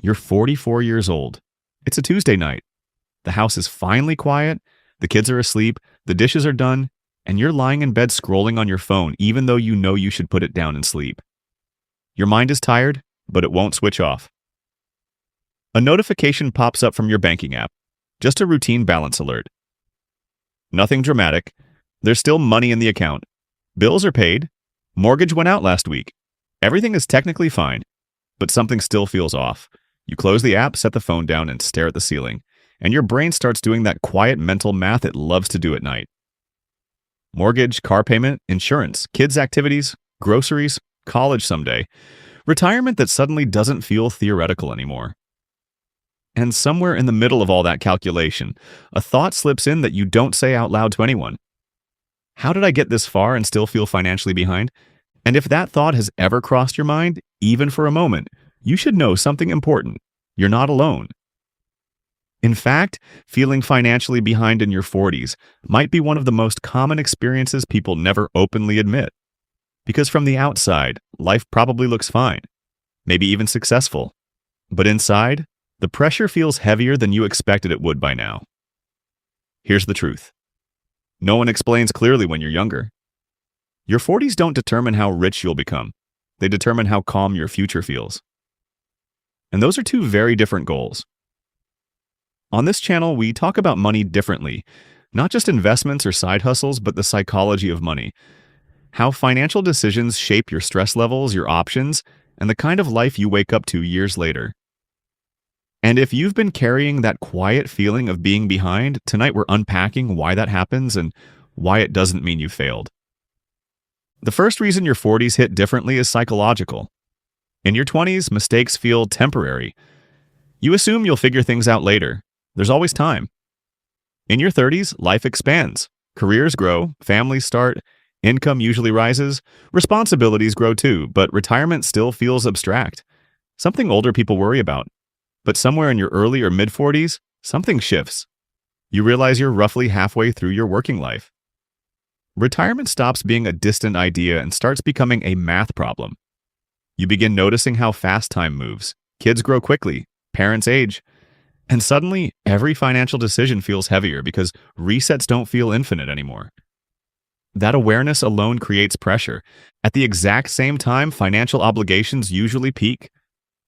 You're 44 years old. It's a Tuesday night. The house is finally quiet, the kids are asleep, the dishes are done, and you're lying in bed scrolling on your phone even though you know you should put it down and sleep. Your mind is tired, but it won't switch off. A notification pops up from your banking app. Just a routine balance alert. Nothing dramatic. There's still money in the account. Bills are paid. Mortgage went out last week. Everything is technically fine, but something still feels off. You close the app, set the phone down, and stare at the ceiling, and your brain starts doing that quiet mental math it loves to do at night. Mortgage, car payment, insurance, kids' activities, groceries, college someday. Retirement that suddenly doesn't feel theoretical anymore. And somewhere in the middle of all that calculation, a thought slips in that you don't say out loud to anyone. How did I get this far and still feel financially behind? And if that thought has ever crossed your mind, even for a moment, you should know something important. You're not alone. In fact, feeling financially behind in your 40s might be one of the most common experiences people never openly admit. Because from the outside, life probably looks fine, maybe even successful. But inside, the pressure feels heavier than you expected it would by now. Here's the truth. No one explains clearly when you're younger. Your 40s don't determine how rich you'll become. They determine how calm your future feels. And those are two very different goals. On this channel, we talk about money differently, not just investments or side hustles, but the psychology of money. How financial decisions shape your stress levels, your options, and the kind of life you wake up to years later. And if you've been carrying that quiet feeling of being behind, tonight we're unpacking why that happens and why it doesn't mean you failed. The first reason your 40s hit differently is psychological. In your 20s, mistakes feel temporary. You assume you'll figure things out later. There's always time. In your 30s, life expands. Careers grow, families start, income usually rises, responsibilities grow too, but retirement still feels abstract. Something older people worry about. But somewhere in your early or mid-40s, something shifts. You realize you're roughly halfway through your working life. Retirement stops being a distant idea and starts becoming a math problem. You begin noticing how fast time moves. Kids grow quickly, parents age, and suddenly every financial decision feels heavier because resets don't feel infinite anymore. That awareness alone creates pressure. At the exact same time, financial obligations usually peak.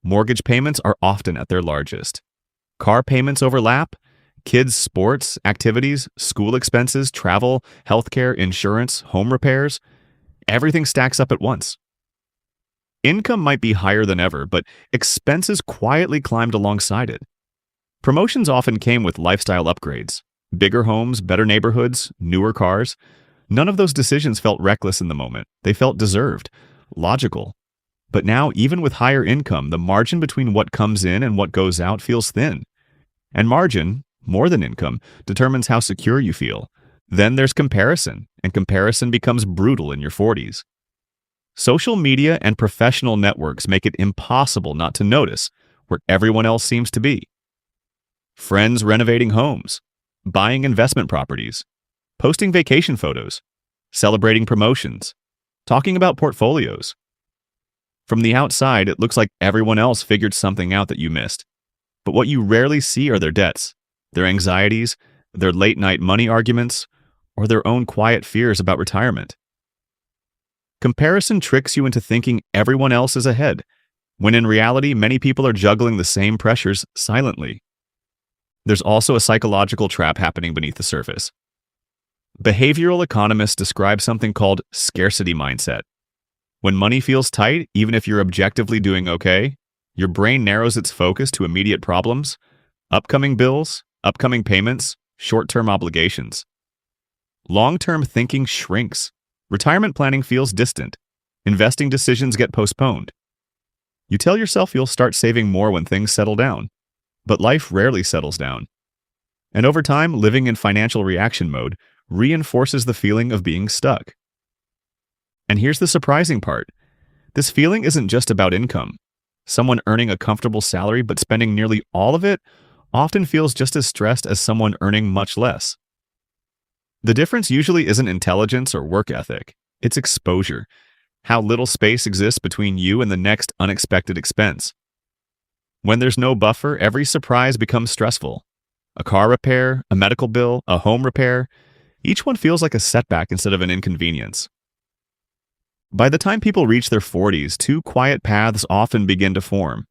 Mortgage payments are often at their largest. Car payments overlap. Kids' sports, activities, school expenses, travel, healthcare, insurance, home repairs. Everything stacks up at once. Income might be higher than ever, but expenses quietly climbed alongside it. Promotions often came with lifestyle upgrades. Bigger homes, better neighborhoods, newer cars. None of those decisions felt reckless in the moment. They felt deserved, logical. But now, even with higher income, the margin between what comes in and what goes out feels thin. And margin, more than income, determines how secure you feel. Then there's comparison, and comparison becomes brutal in your 40s. Social media and professional networks make it impossible not to notice where everyone else seems to be. Friends renovating homes, buying investment properties, posting vacation photos, celebrating promotions, talking about portfolios. From the outside, it looks like everyone else figured something out that you missed. But what you rarely see are their debts, their anxieties, their late-night money arguments, or their own quiet fears about retirement. Comparison tricks you into thinking everyone else is ahead, when in reality, many people are juggling the same pressures silently. There's also a psychological trap happening beneath the surface. Behavioral economists describe something called scarcity mindset. When money feels tight, even if you're objectively doing okay, your brain narrows its focus to immediate problems, upcoming bills, upcoming payments, short-term obligations. Long-term thinking shrinks. Retirement planning feels distant. Investing decisions get postponed. You tell yourself you'll start saving more when things settle down, but life rarely settles down. And over time, living in financial reaction mode reinforces the feeling of being stuck. And here's the surprising part. This feeling isn't just about income. Someone earning a comfortable salary but spending nearly all of it often feels just as stressed as someone earning much less. The difference usually isn't intelligence or work ethic. It's exposure. How little space exists between you and the next unexpected expense. When there's no buffer, every surprise becomes stressful. A car repair, a medical bill, a home repair, each one feels like a setback instead of an inconvenience. By the time people reach their 40s, two quiet paths often begin to form.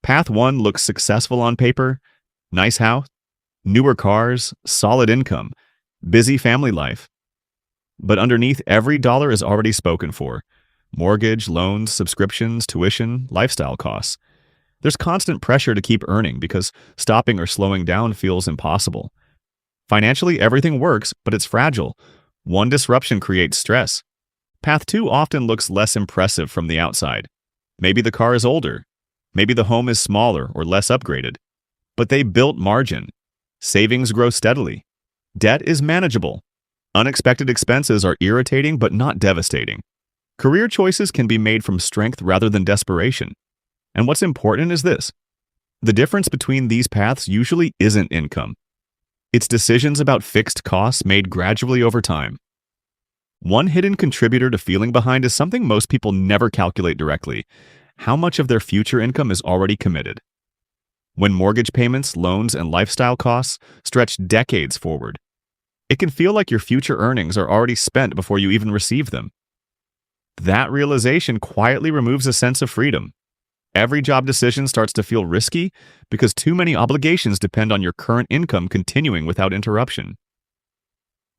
Path 1 looks successful on paper: nice house, newer cars, solid income, busy family life. But underneath, every dollar is already spoken for: mortgage, loans, subscriptions, tuition, lifestyle costs. There's constant pressure to keep earning because stopping or slowing down feels impossible. Financially, everything works, but it's fragile. One disruption creates stress. Path 2 often looks less impressive from the outside. Maybe the car is older. Maybe the home is smaller or less upgraded. But they built margin. Savings grow steadily. Debt is manageable. Unexpected expenses are irritating but not devastating. Career choices can be made from strength rather than desperation. And what's important is this: the difference between these paths usually isn't income. It's decisions about fixed costs made gradually over time. One hidden contributor to feeling behind is something most people never calculate directly: how much of their future income is already committed. When mortgage payments, loans, and lifestyle costs stretch decades forward, it can feel like your future earnings are already spent before you even receive them. That realization quietly removes a sense of freedom. Every job decision starts to feel risky because too many obligations depend on your current income continuing without interruption.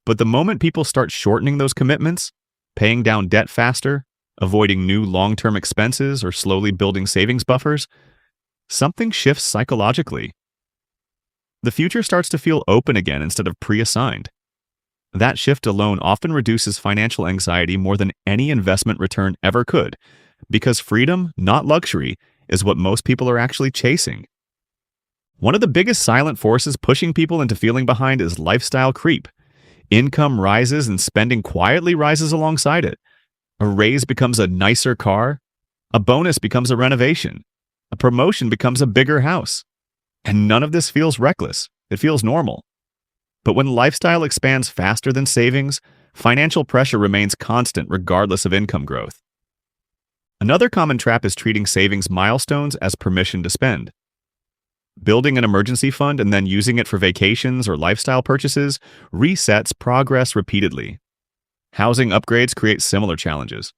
But the moment people start shortening those commitments, paying down debt faster, avoiding new long-term expenses, or slowly building savings buffers, something shifts psychologically. The future starts to feel open again instead of pre-assigned. That shift alone often reduces financial anxiety more than any investment return ever could, because freedom, not luxury, is what most people are actually chasing. One of the biggest silent forces pushing people into feeling behind is lifestyle creep. Income rises and spending quietly rises alongside it. A raise becomes a nicer car. A bonus becomes a renovation. A promotion becomes a bigger house. And none of this feels reckless. It feels normal. But when lifestyle expands faster than savings, financial pressure remains constant regardless of income growth. Another common trap is treating savings milestones as permission to spend. Building an emergency fund and then using it for vacations or lifestyle purchases resets progress repeatedly. Housing upgrades create similar challenges.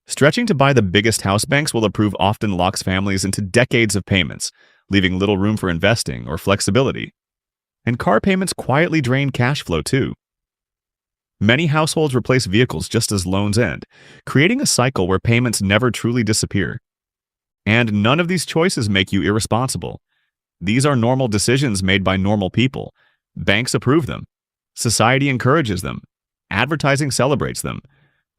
Stretching to buy the biggest house banks will approve often locks families into decades of payments, leaving little room for investing or flexibility. And car payments quietly drain cash flow too. Many households replace vehicles just as loans end, creating a cycle where payments never truly disappear. And none of these choices make you irresponsible. These are normal decisions made by normal people. Banks approve them. Society encourages them. Advertising celebrates them.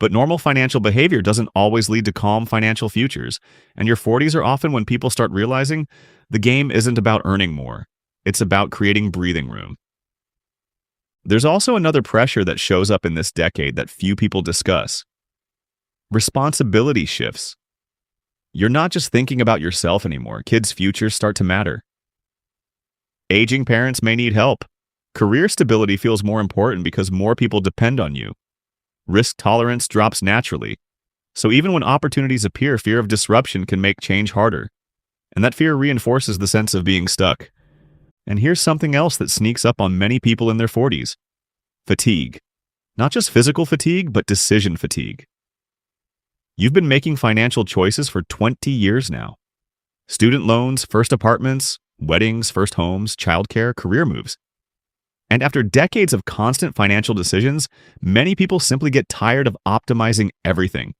But normal financial behavior doesn't always lead to calm financial futures, and your 40s are often when people start realizing the game isn't about earning more. It's about creating breathing room. There's also another pressure that shows up in this decade that few people discuss. Responsibility shifts. You're not just thinking about yourself anymore. Kids' futures start to matter. Aging parents may need help. Career stability feels more important because more people depend on you. Risk tolerance drops naturally. So even when opportunities appear, fear of disruption can make change harder. And that fear reinforces the sense of being stuck. And here's something else that sneaks up on many people in their 40s. Fatigue. Not just physical fatigue, but decision fatigue. You've been making financial choices for 20 years now. Student loans, first apartments, weddings, first homes, childcare, career moves. And after decades of constant financial decisions, many people simply get tired of optimizing everything.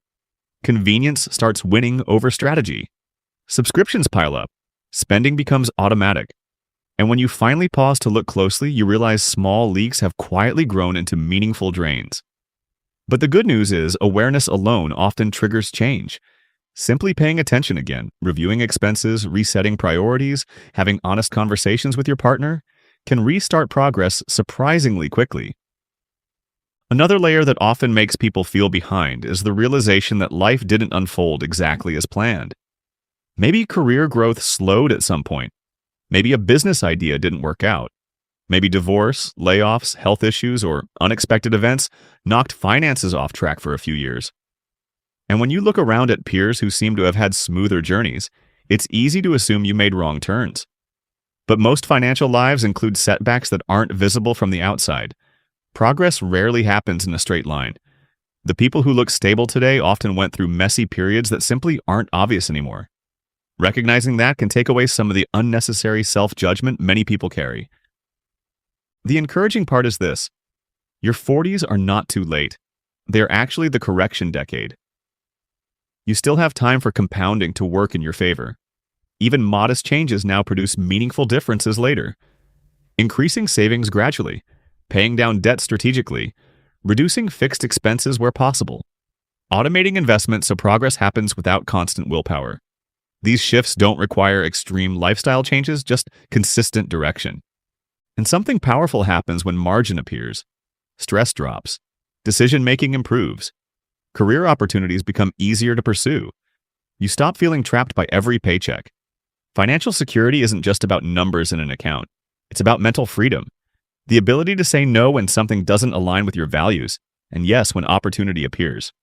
Convenience starts winning over strategy. Subscriptions pile up. Spending becomes automatic. And when you finally pause to look closely, you realize small leaks have quietly grown into meaningful drains. But the good news is, awareness alone often triggers change. Simply paying attention again, reviewing expenses, resetting priorities, having honest conversations with your partner, can restart progress surprisingly quickly. Another layer that often makes people feel behind is the realization that life didn't unfold exactly as planned. Maybe career growth slowed at some point. Maybe a business idea didn't work out. Maybe divorce, layoffs, health issues, or unexpected events knocked finances off track for a few years. And when you look around at peers who seem to have had smoother journeys, It's easy to assume you made wrong turns. But most financial lives include setbacks that aren't visible from the outside. Progress rarely happens in a straight line. The people who look stable today often went through messy periods that simply aren't obvious anymore. Recognizing that can take away some of the unnecessary self-judgment many people carry. The encouraging part is this: your 40s are not too late. They're actually the correction decade. You still have time for compounding to work in your favor. Even modest changes now produce meaningful differences later. Increasing savings gradually, paying down debt strategically, reducing fixed expenses where possible, automating investments so progress happens without constant willpower. These shifts don't require extreme lifestyle changes, just consistent direction. And something powerful happens when margin appears. Stress drops. Decision-making improves. Career opportunities become easier to pursue. You stop feeling trapped by every paycheck. Financial security isn't just about numbers in an account. It's about mental freedom. The ability to say no when something doesn't align with your values, and yes when opportunity appears.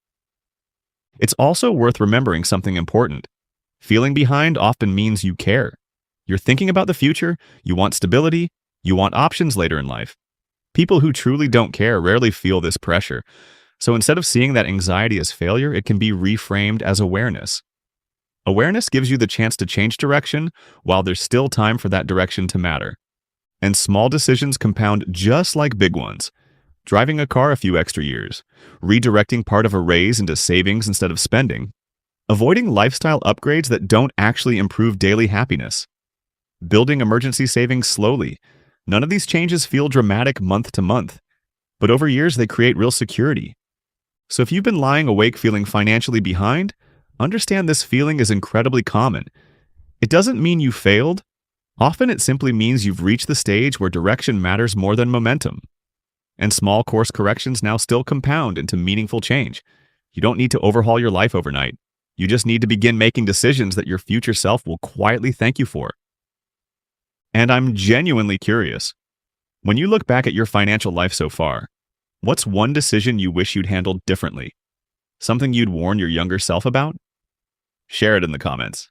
It's also worth remembering something important. Feeling behind often means you care. You're thinking about the future, you want stability, you want options later in life. People who truly don't care rarely feel this pressure. So instead of seeing that anxiety as failure, it can be reframed as awareness. Awareness gives you the chance to change direction while there's still time for that direction to matter. And small decisions compound just like big ones. Driving a car a few extra years, redirecting part of a raise into savings instead of spending, avoiding lifestyle upgrades that don't actually improve daily happiness, building emergency savings slowly. None of these changes feel dramatic month to month, but over years they create real security. So if you've been lying awake feeling financially behind, understand this feeling is incredibly common. It doesn't mean you failed. Often it simply means you've reached the stage where direction matters more than momentum. And small course corrections now still compound into meaningful change. You don't need to overhaul your life overnight. You just need to begin making decisions that your future self will quietly thank you for. And I'm genuinely curious. When you look back at your financial life so far, what's one decision you wish you'd handled differently? Something you'd warn your younger self about? Share it in the comments.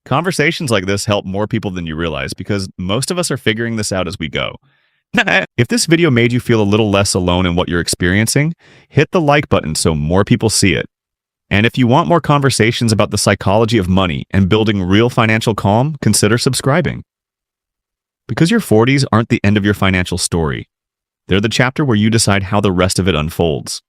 Conversations like this help more people than you realize because most of us are figuring this out as we go. If this video made you feel a little less alone in what you're experiencing, hit the like button so more people see it. And if you want more conversations about the psychology of money and building real financial calm, consider subscribing. Because your 40s aren't the end of your financial story. They're the chapter where you decide how the rest of it unfolds.